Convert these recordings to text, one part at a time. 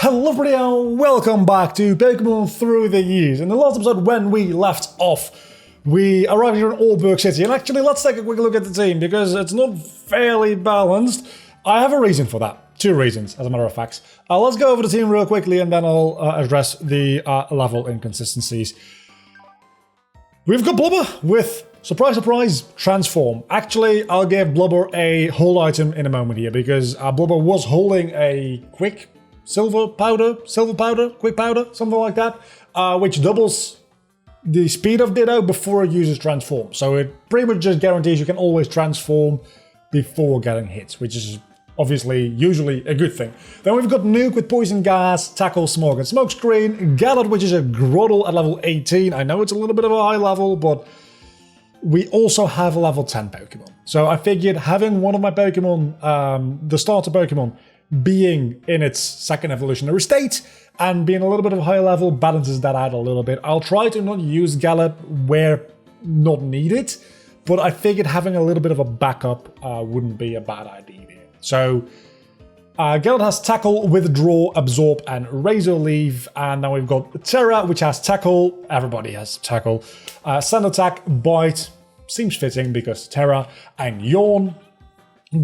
Hello everybody and welcome back to Pokemon Through the Years. In the last episode when we left off, we arrived here in Allberg City, and actually let's take a quick look at the team because it's not fairly balanced. I have a reason for that. Two reasons, as a matter of fact. Let's go over the team real quickly and then I'll address the level inconsistencies. We've got Blubber with, surprise, surprise, Transform. Actually, I'll give Blubber a hold item in a moment here because Blubber was holding a quick silver powder, quick powder, something like that, which doubles the speed of Ditto before it uses Transform. So it pretty much just guarantees you can always transform before getting hits, which is obviously usually a good thing. Then we've got Nuke with Poison Gas, Tackle, Smoke and Smokescreen, Gallet, which is a Groddle at level 18. I know it's a little bit of a high level, but we also have a level 10 Pokemon. So I figured having one of my Pokemon, the starter Pokemon, being in its second evolutionary state and being a little bit of a higher level balances that out a little bit. I'll try to not use Gallop where not needed, but I figured having a little bit of a backup wouldn't be a bad idea there. So Gallop has Tackle, Withdraw, Absorb and Razor Leaf, and then we've got Terra, which has Tackle. Everybody has Tackle. Sand Attack, Bite, seems fitting because Terra, and Yawn.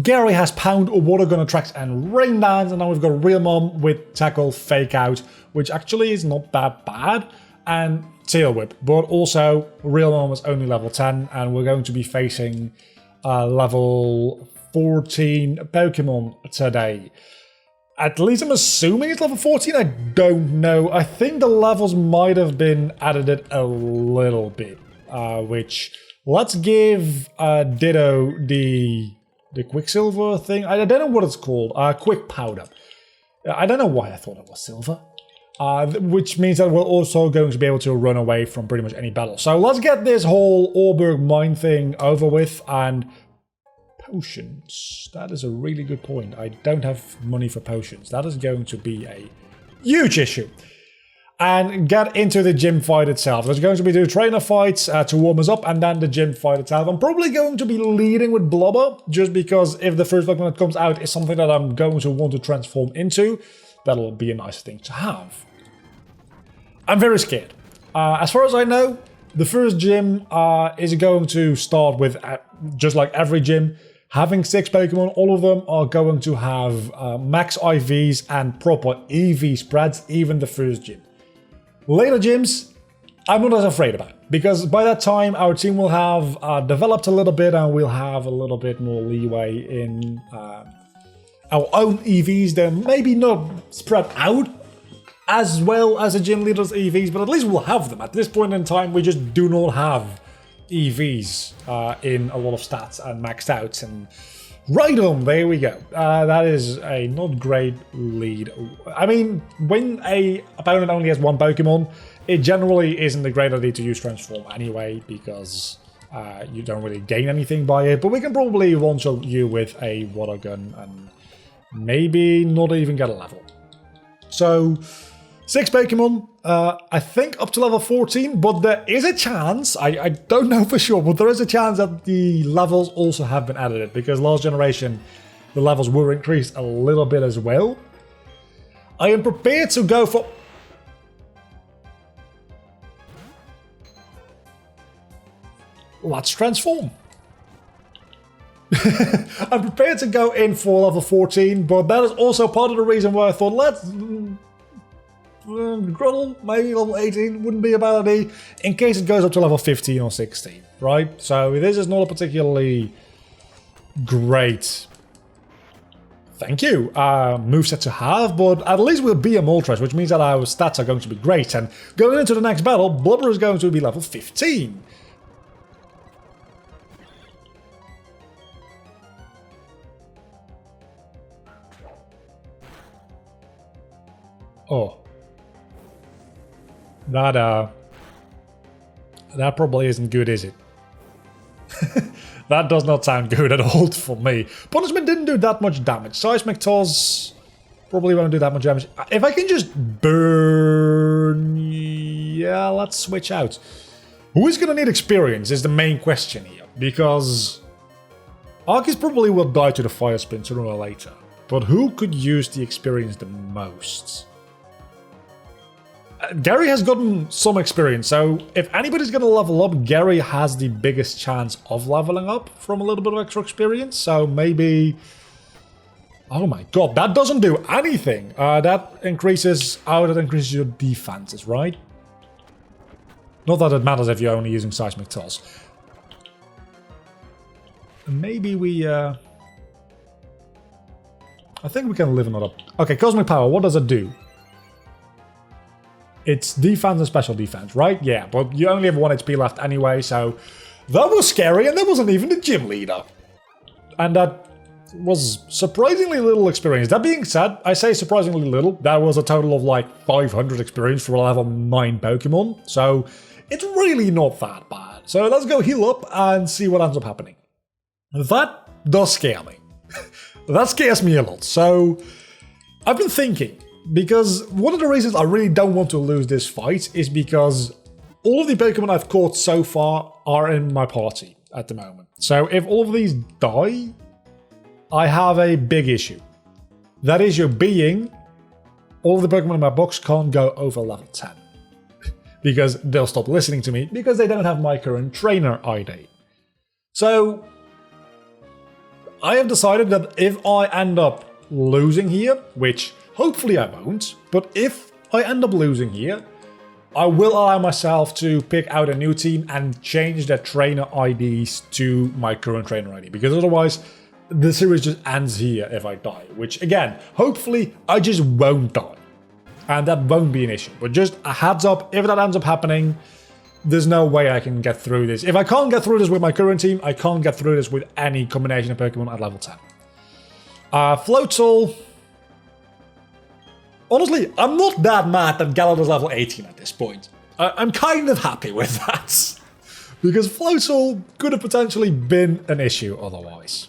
Gary has Pound, Water Gun, Attracts, and Rain Dance, and now we've got Real Mom with Tackle, Fake Out, which actually is not that bad, and Tail Whip. But also, Real Mom is only level 10, and we're going to be facing level 14 Pokemon today. At least I'm assuming it's level 14, I don't know. I think the levels might have been added a little bit, which, let's give Ditto the Quicksilver thing. I don't know what it's called. Quick Powder. I don't know why I thought it was silver. Which means that we're also going to be able to run away from pretty much any battle. So let's get this whole Allberg mine thing over with. And potions. That is a really good point. I don't have money for potions. That is going to be a huge issue. And get into the gym fight itself. There's going to be 2 trainer fights to warm us up, and then the gym fight itself. I'm probably going to be leading with Blubber, just because if the first Pokemon that comes out is something that I'm going to want to transform into, that'll be a nice thing to have. I'm very scared. As far as I know, the first gym is going to start with, just like every gym, having 6 Pokemon. All of them are going to have max IVs and proper EV spreads, even the first gym. Later gyms, I'm not as afraid about, because by that time our team will have developed a little bit and we'll have a little bit more leeway in our own EVs. They're maybe not spread out as well as the gym leader's EVs, but at least we'll have them. At this point in time, we just do not have EVs in a lot of stats and maxed out, and right on, there we go. That is a not great lead. I mean, when a opponent only has 1 Pokemon, it generally isn't a great idea to use Transform anyway, because you don't really gain anything by it. But we can probably one-shot you with a Water Gun and maybe not even get a level. So 6 Pokemon, I think up to level 14, but there is a chance, I don't know for sure, but there is a chance that the levels also have been added, because last generation, the levels were increased a little bit as well. I am prepared to go for... Let's transform. I'm prepared to go in for level 14, but that is also part of the reason why I thought, let's... Groddle, maybe level 18 wouldn't be a bad idea in case it goes up to level 15 or 16, right? So this is not a particularly great, thank you, moveset to have, but at least we'll be a Moltres, which means that our stats are going to be great. And going into the next battle, Blubber is going to be level 15. Oh. That probably isn't good, is it? That does not sound good at all for me. Punishment didn't do that much damage. Seismic Toss probably won't do that much damage. If I can just burn... Yeah, let's switch out. Who is going to need experience is the main question here. Because Arceus probably will die to the Fire Spin sooner or later. But who could use the experience the most? Gary has gotten some experience, so if anybody's going to level up, Gary has the biggest chance of leveling up from a little bit of extra experience, so maybe... Oh my god, that doesn't do anything. That increases your defenses, right? Not that it matters if you're only using seismic toss. Maybe we... I think we can live another... Okay, Cosmic Power, what does it do? It's defense and special defense, right? Yeah, but you only have 1 HP left anyway, so... That was scary, and that wasn't even the gym leader. And that was surprisingly little experience. That being said, I say surprisingly little. That was a total of like 500 experience for a level 9 Pokemon, so it's really not that bad. So let's go heal up and see what ends up happening. That does scare me. That scares me a lot. So I've been thinking, because one of the reasons I really don't want to lose this fight is because all of the Pokemon I've caught so far are in my party at the moment. So if all of these die, I have a big issue. That is, all of the Pokemon in my box can't go over level 10. Because they'll stop listening to me because they don't have my current trainer ID. So I have decided that if I end up losing here, which hopefully I won't, but if I end up losing here, I will allow myself to pick out a new team and change their trainer IDs to my current trainer ID, because otherwise the series just ends here if I die, which again, hopefully I just won't die. And that won't be an issue, but just a heads up, if that ends up happening, there's no way I can get through this. If I can't get through this with my current team, I can't get through this with any combination of Pokemon at level 10. Floatzel. Honestly, I'm not that mad that Gyarados level 18 at this point. I'm kind of happy with that. Because Floatzel could have potentially been an issue otherwise.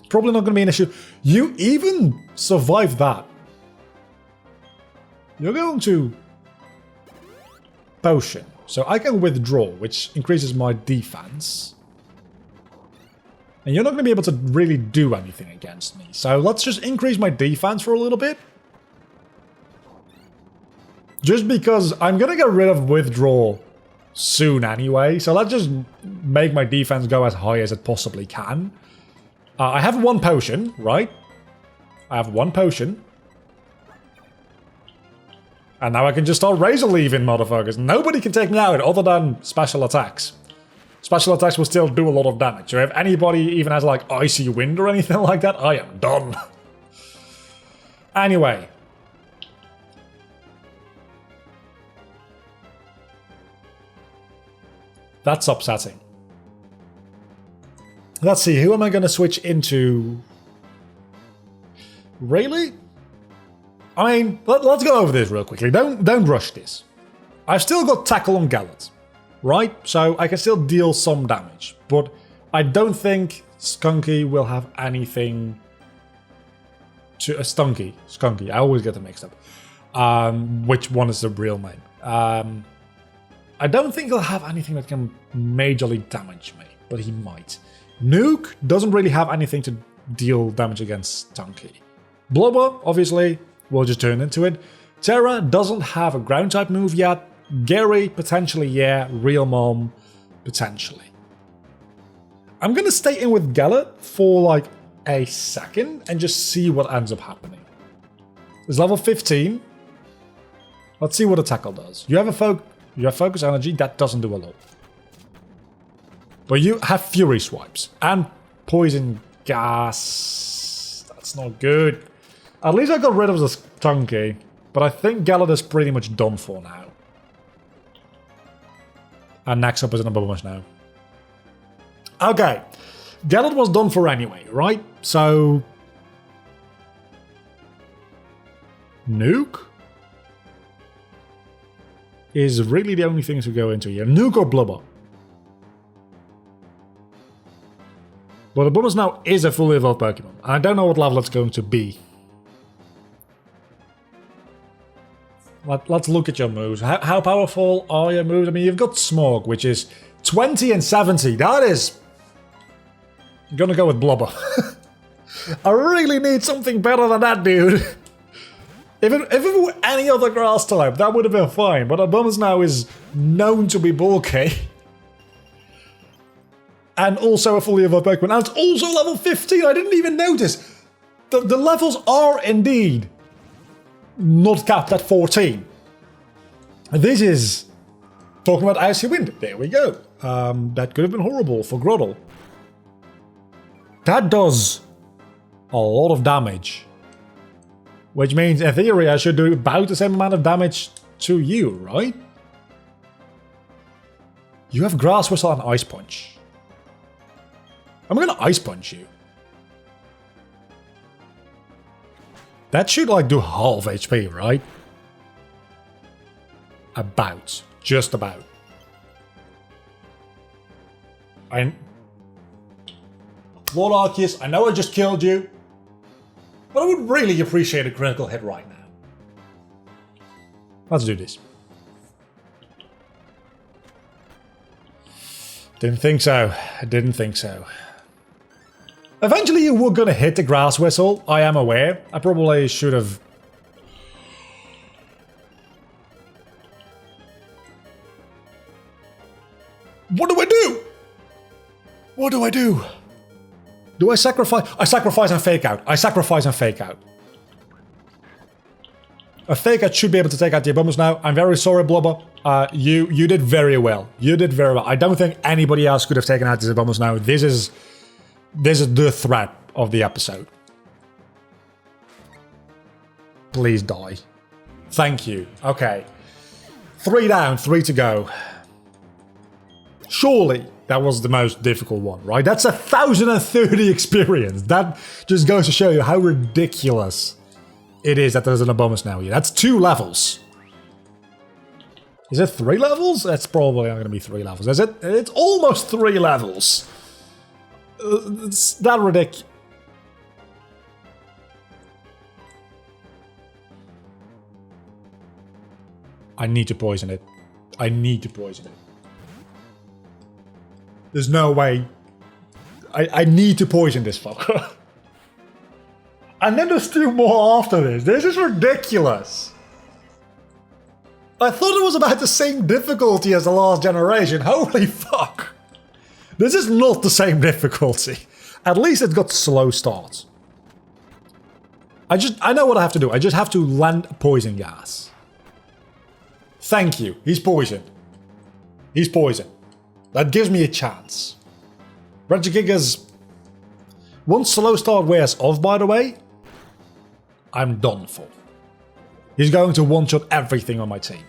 Probably not going to be an issue. You even survived that. You're going to Potion. So I can withdraw, which increases my defense. And you're not going to be able to really do anything against me. So let's just increase my defense for a little bit. Just because I'm going to get rid of withdraw soon anyway. So let's just make my defense go as high as it possibly can. I have 1 potion, right? I have 1 potion. And now I can just start razor leaving motherfuckers. Nobody can take me out other than special attacks. Special attacks will still do a lot of damage. So if anybody even has like icy wind or anything like that, I am done. Anyway. That's upsetting. Let's see, who am I going to switch into? Really? I mean, let's go over this real quickly. Don't rush this. I've still got Tackle on Gallet, right? So I can still deal some damage. But I don't think Skunky will have anything to... Skunky, I always get them mixed up. Which one is the real name? I don't think he'll have anything that can majorly damage me, but he might. Nuke doesn't really have anything to deal damage against Stunky. Blubber, obviously, will just turn into it. Terra doesn't have a ground type move yet. Gary, potentially, yeah. Real Mom, potentially. I'm gonna stay in with Gallet for like a second and just see what ends up happening. It's level 15. Let's see what a tackle does. You have focus energy, that doesn't do a lot. But you have Fury Swipes and Poison Gas. That's not good. At least I got rid of the Stunky, but I think Gallet is pretty much done for now. And next up is another bonus now. Okay, Gallet was done for anyway, right? So... Nuke? Is really the only thing to go into here. Nuke or Blubber? But the bonus now is a fully evolved Pokemon. I don't know what level it's going to be. Let's look at your moves. How powerful are your moves? I mean, you've got Smog, which is 20 and 70. That is... I'm gonna go with Blubber. I really need something better than that, dude. If it were any other grass type, that would have been fine. But Abomas now is known to be bulky. And also a fully evolved Pokemon. And it's also level 15. I didn't even notice. The levels are indeed not capped at 14. This is talking about Icy Wind. There we go. That could have been horrible for Groddle. That does a lot of damage. Which means, in theory, I should do about the same amount of damage to you, right? You have Grass Whistle and Ice Punch. I'm gonna Ice Punch you. That should, like, do half HP, right? About. Just about. Lord Arceus, I know I just killed you, but I would really appreciate a critical hit right now. Let's do this. Didn't think so. I didn't think so. Eventually you were gonna hit the Grass Whistle, I am aware. I probably should have... What do I do? What do I do? Do I sacrifice? I sacrifice and fake out. I sacrifice and fake out. A fake out should be able to take out the Abomas now. I'm very sorry, Blubber. You did very well. You did very well. I don't think anybody else could have taken out the Abomas now. This is the threat of the episode. Please die. Thank you. Okay. 3 down, 3 to go. Surely that was the most difficult one, right? That's 1,030 experience. That just goes to show you how ridiculous it is that there's an Abomas now here. That's 2 levels. Is it 3 levels? That's probably not going to be 3 levels, is it? It's almost 3 levels. It's that ridiculous. I need to poison it. I need to poison it. There's no way. I need to poison this fucker. And then there's 2 more after this. This is ridiculous. I thought it was about the same difficulty as the last generation. Holy fuck. This is not the same difficulty. At least it got slow starts. I know what I have to do. I just have to land poison gas. Thank you. He's poisoned. He's poisoned. That gives me a chance. Regigigas, once slow start wears off, by the way, I'm done for. He's going to one-shot everything on my team.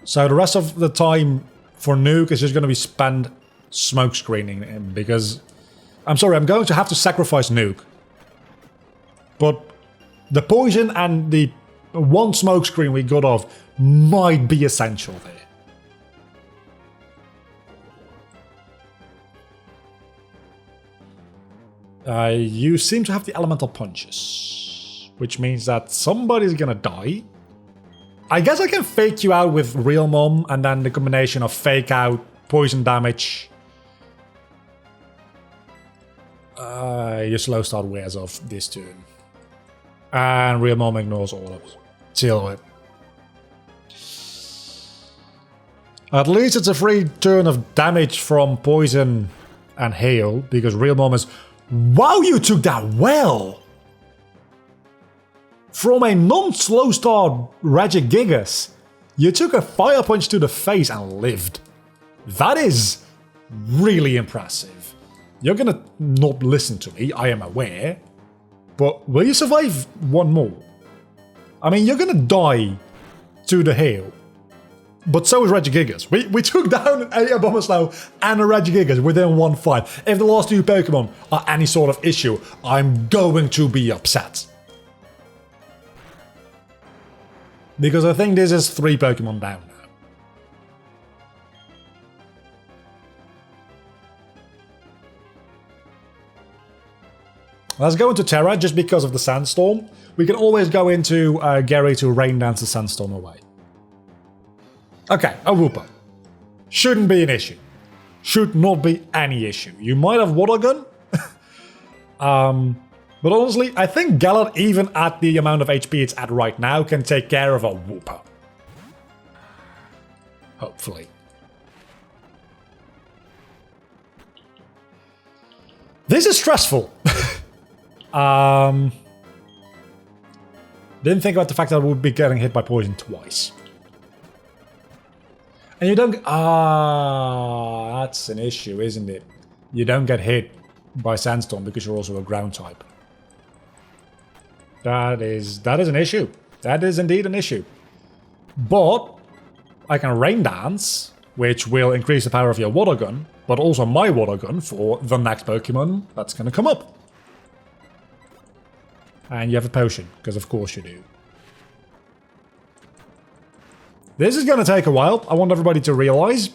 So the rest of the time for Nuke is just going to be spent smoke screening him because... I'm sorry, I'm going to have to sacrifice Nuke. But the poison and the one smoke screen we got off might be essential there. You seem to have the elemental punches, which means that somebody's gonna die. I guess I can fake you out with Real Mom and then the combination of fake out, poison damage. Your slow start wears off this turn. And Real Mom ignores all of it. Deal with it. At least it's a free turn of damage from poison and hail, because Real Mom is... Wow, you took that well! From a non-slow start Regigigas, you took a fire punch to the face and lived. That is really impressive. You're gonna not listen to me, I am aware. But will you survive one more? I mean, you're gonna die to the hail. But so is Regigigas. We took down a Abomasnow and a Regigigas within one fight. If the last 2 Pokemon are any sort of issue, I'm going to be upset. Because I think this is 3 Pokemon down now. Let's go into Terra just because of the Sandstorm. We can always go into Gary to rain dance the Sandstorm away. Okay, a Wooper. Shouldn't be an issue. Should not be any issue. You might have Water Gun. But honestly, I think Gallard, even at the amount of HP it's at right now, can take care of a Wooper. Hopefully. This is stressful. Didn't think about the fact that I would be getting hit by poison twice. And you don't... that's an issue, isn't it? You don't get hit by Sandstorm because you're also a ground type. That is an issue. That is indeed an issue. But I can Rain Dance, which will increase the power of your water gun, but also my water gun for the next Pokemon that's going to come up. And you have a potion, because of course you do. This is going to take a while, I want everybody to realize.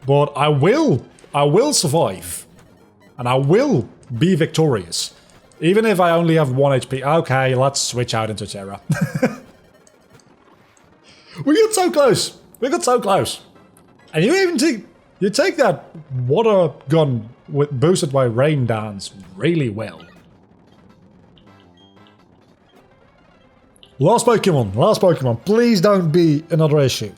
But I will survive. And I will be victorious. Even if I only have 1 HP. Okay, let's switch out into Terra. We got so close. We got so close. And you even take that water gun boosted by Rain Dance really well. Last Pokemon. Please don't be another issue.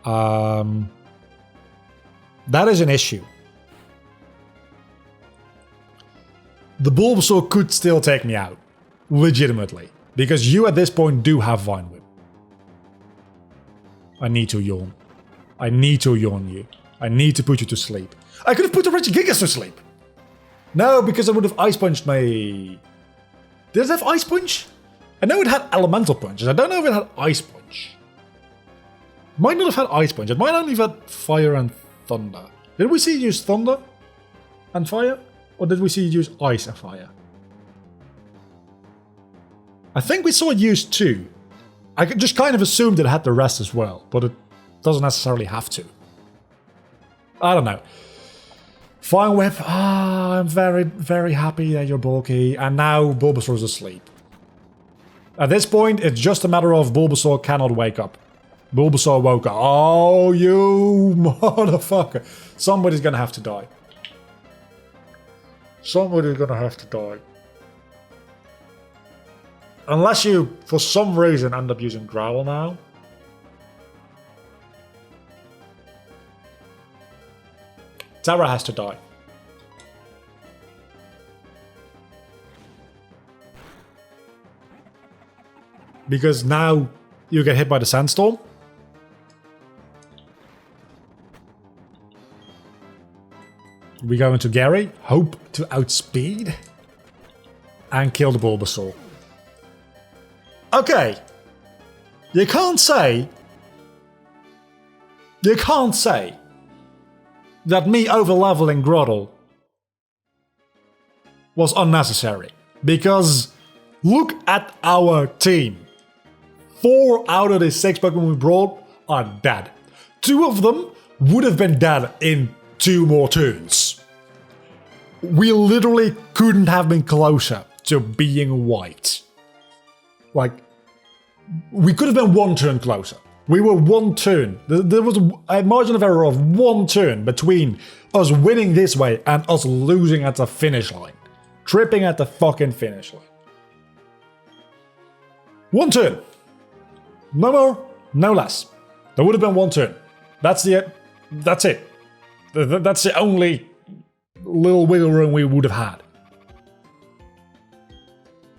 That is an issue. The Bulbasaur could still take me out. Legitimately. Because you at this point do have Vine Whip. I need to yawn. I need to yawn you. I need to put you to sleep. I could have put the Regigigas to sleep. No, because I would have Ice Punched my... Did it have Ice Punch? I know it had Elemental Punches. I don't know if it had Ice Punch. Might not have had Ice Punch. It might only have had Fire and Thunder. Did we see it use Thunder and Fire? Or did we see it use Ice and Fire? I think we saw it use 2. I just kind of assumed it had the rest as well, but it doesn't necessarily have to. I don't know. Fine Whip, I'm very, very happy that you're bulky, and now Bulbasaur's asleep. At this point, it's just a matter of Bulbasaur cannot wake up. Bulbasaur woke up. Oh, you motherfucker. Somebody's gonna have to die. Somebody's gonna have to die. Unless you, for some reason, end up using Growl now. Terra has to die. Because now you get hit by the Sandstorm. We go into Gary, hope to outspeed, and kill the Bulbasaur. Okay. You can't say that me over-leveling Groddle was unnecessary. Because look at our team. 4 out of the 6 Pokemon we brought are dead. 2 of them would have been dead in 2 more turns. We literally couldn't have been closer to being wiped. Like, we could have been 1 turn closer. We were 1 turn. There was a margin of error of 1 turn between us winning this way and us losing at the finish line. Tripping at the fucking finish line. 1 turn. No more, no less. There would have been 1 turn. That's it. That's the only little wiggle room we would have had.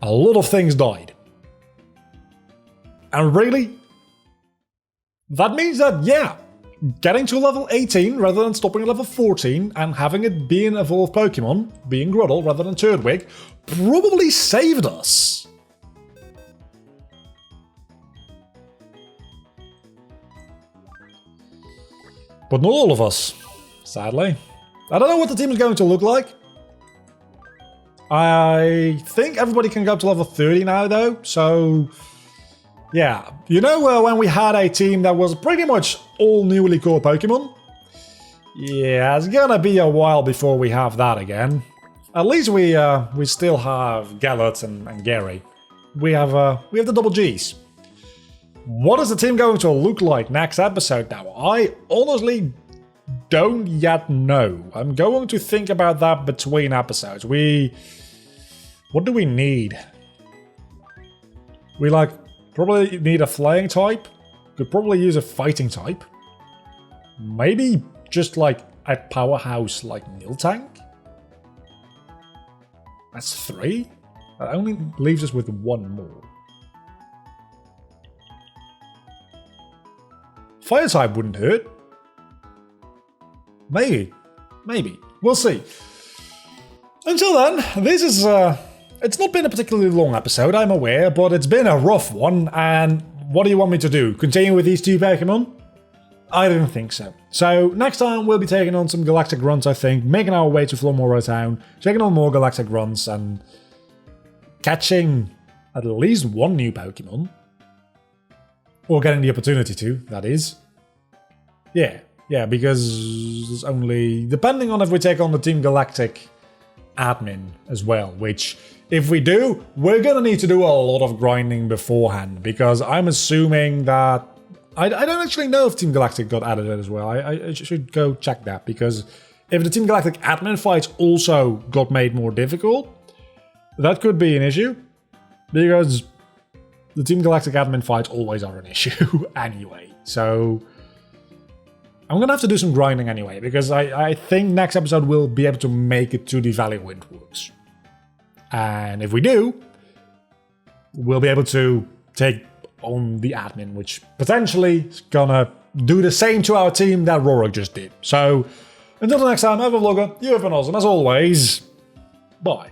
A lot of things died. And really, that means that, yeah, getting to level 18 rather than stopping at level 14 and having it be an evolved Pokemon, being Groddle rather than Turtwig, probably saved us. But not all of us, sadly. I don't know what the team is going to look like. I think everybody can go up to level 30 now, though, so... Yeah, you know when we had a team that was pretty much all newly caught Pokemon? Yeah, it's gonna be a while before we have that again. At least we still have Gallert and Gary. We have the double Gs. What is the team going to look like next episode now? I honestly don't yet know. I'm going to think about that between episodes. What do we need? We probably need a flying type. Could probably use a fighting type. Maybe just a powerhouse Miltank. That's 3. That only leaves us with 1 more. Fire type wouldn't hurt. Maybe. We'll see. Until then, this is it's not been a particularly long episode, I'm aware, but it's been a rough one, and what do you want me to do? Continue with these 2 Pokemon? I didn't think so. So next time we'll be taking on some Galactic Grunts, I think, making our way to Flormora Town, checking on more Galactic Grunts, and catching at least 1 new Pokemon. Or getting the opportunity to, that is. Yeah, because only... Depending on if we take on the Team Galactic admin as well, which, if we do, we're gonna need to do a lot of grinding beforehand, because I'm assuming that... I don't actually know if Team Galactic got added as well. I should go check that, because if the Team Galactic admin fights also got made more difficult, that could be an issue, because the Team Galactic admin fights always are an issue anyway. So I'm gonna have to do some grinding anyway, because I think next episode we'll be able to make it to the Valley Windworks. And if we do, we'll be able to take on the admin, which potentially is gonna do the same to our team that Rorik just did. So until the next time, have a vlogger, you have been awesome as always. Bye.